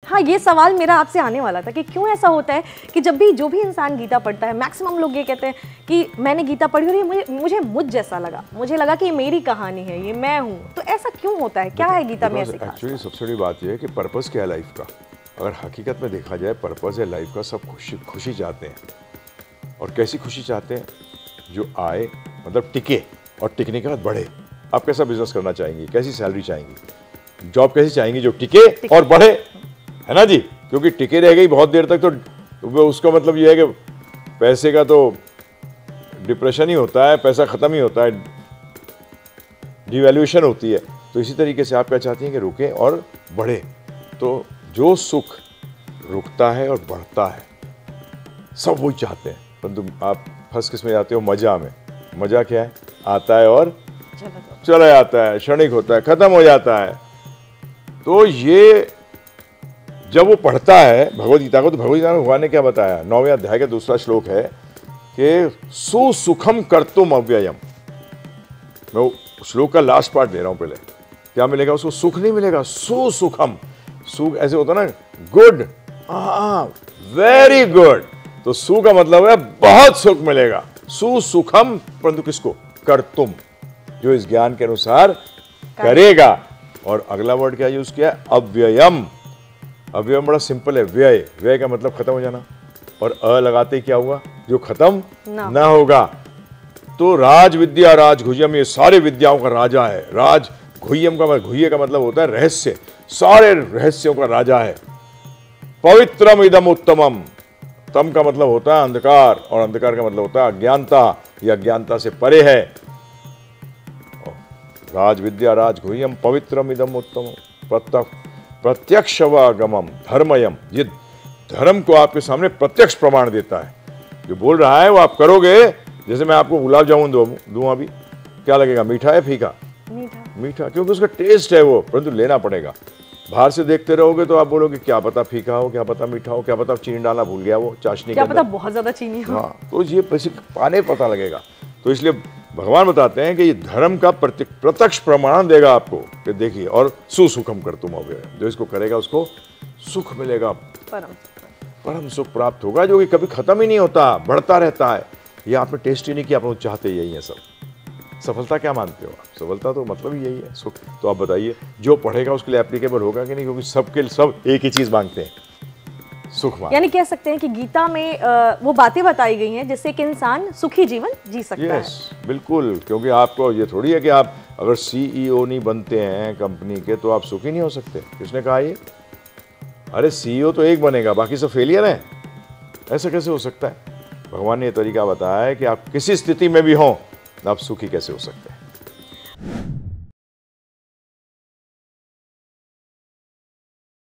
हाँ, ये सवाल मेरा आपसे आने वाला था कि क्यों ऐसा होता है कि जब भी जो भी इंसान गीता पढ़ता है, मैक्सिमम लोग ये कहते हैं कि मैंने गीता पढ़ी और ये मुझे जैसा लगा, मुझे लगा कि ये मेरी कहानी है, ये मैं हूँ। तो ऐसा क्यों होता है, क्या है गीता में ऐसे खास? एक्चुअली सबसे बड़ी बात यह है कि पर्पस क्या है लाइफ का। अगर हकीकत में देखा जाए पर्पस है लाइफ का, सब खुशी चाहते हैं। और कैसी खुशी चाहते हैं? जो आए, मतलब टिके, और टिकने के बाद बढ़े। आप कैसा बिजनेस करना चाहेंगे, कैसी सैलरी चाहेंगी, जॉब कैसी चाहेंगी? जो टिके और बढ़े, है ना जी। क्योंकि टिके रह गई बहुत देर तक तो उसका मतलब ये है कि पैसे का तो डिप्रेशन ही होता है, पैसा ख़त्म ही होता है, डिवैल्यूएशन होती है। तो इसी तरीके से आप क्या चाहती हैं कि रुके और बढ़े। तो जो सुख रुकता है और बढ़ता है, सब वही चाहते हैं, परंतु आप फंस किस में जाते हो? मज़ा में। मज़ा क्या है? आता है और चला जाता है, क्षणिक होता है, ख़त्म हो जाता है। तो ये जब वो पढ़ता है भगवद गीता को, तो भगवद गीता में भगवान ने क्या बताया? 9वें अध्याय का दूसरा श्लोक है कि सुसुखम कर्तुम अव्ययम। मैं श्लोक का लास्ट पार्ट दे रहा हूं पहले। क्या मिलेगा उसको? सुख नहीं मिलेगा, सुसुखम। सुख ऐसे होता ना, गुड, वेरी गुड। तो सु का मतलब है बहुत सुख मिलेगा, सुसुखम। परंतु किसको? कर्तुम, जो इस ज्ञान के अनुसार करेगा। और अगला वर्ड क्या यूज किया? अव्ययम। अव्ययम बड़ा सिंपल है, व्यय। व्यय का मतलब खत्म हो जाना, और अ लगाते ही क्या हुआ? जो खत्म ना होगा। तो राज विद्या, राज गुह्यम, ये सारे विद्याओं का राजा है। राज गुह्यम का गुह्य का मतलब होता है रहस्य, सारे रहस्यों का राजा है। पवित्रम इदम उत्तमम, तम का मतलब होता है अंधकार, और अंधकार का मतलब होता है अज्ञानता, यह अज्ञानता से परे है। राज विद्या, राज गुह्यम, पवित्रम इदम उत्तमम, प्रत्यक्षवागमम धर्मयम। ये धर्म को आपके सामने प्रत्यक्ष प्रमाण देता है। जो बोल रहा है वो आप करोगे। जैसे मैं आपको गुलाब जामुन दूं अभी, क्या लगेगा? मीठा है फीका? मीठा, क्योंकि उसका टेस्ट है वो, परंतु लेना पड़ेगा। बाहर से देखते रहोगे तो आप बोलोगे क्या पता फीका हो, क्या पता मीठा हो, क्या पता चीनी डालना भूल गया वो चाशनी, क्या पता बहुत ज्यादा चीनी हो। हाँ, तो ये पाने पता लगेगा। तो इसलिए भगवान बताते हैं कि ये धर्म का प्रत्यक्ष प्रमाण देगा आपको कि देखिए। और सुसुखम कर्तुम अव्यय, जो इसको करेगा उसको सुख मिलेगा, परम सुख प्राप्त होगा, जो कि कभी खत्म ही नहीं होता, बढ़ता रहता है। ये आपने टेस्ट ही नहीं किया, आप लोग चाहते यही है सब। सफलता क्या मानते हो आप? सफलता तो मतलब ही यही है, सुख। तो आप बताइए, जो पढ़ेगा उसके लिए एप्लीकेबल होगा कि नहीं? क्योंकि सबके सब एक ही चीज मांगते हैं, सुख मांगते। यानी कह सकते हैं कि गीता में वो बातें बताई गई हैं जिससे कि इंसान सुखी जीवन जी सकता है। बिल्कुल। क्योंकि आपको ये थोड़ी है कि आप अगर CEO नहीं बनते हैं कंपनी के तो आप सुखी नहीं हो सकते। किसने कहा ये? अरे CEO तो एक बनेगा, बाकी सब फेलियर है। ऐसा कैसे हो सकता है? भगवान ने ये तरीका बताया है कि आप किसी स्थिति में भी हो, आप सुखी कैसे हो सकते हैं।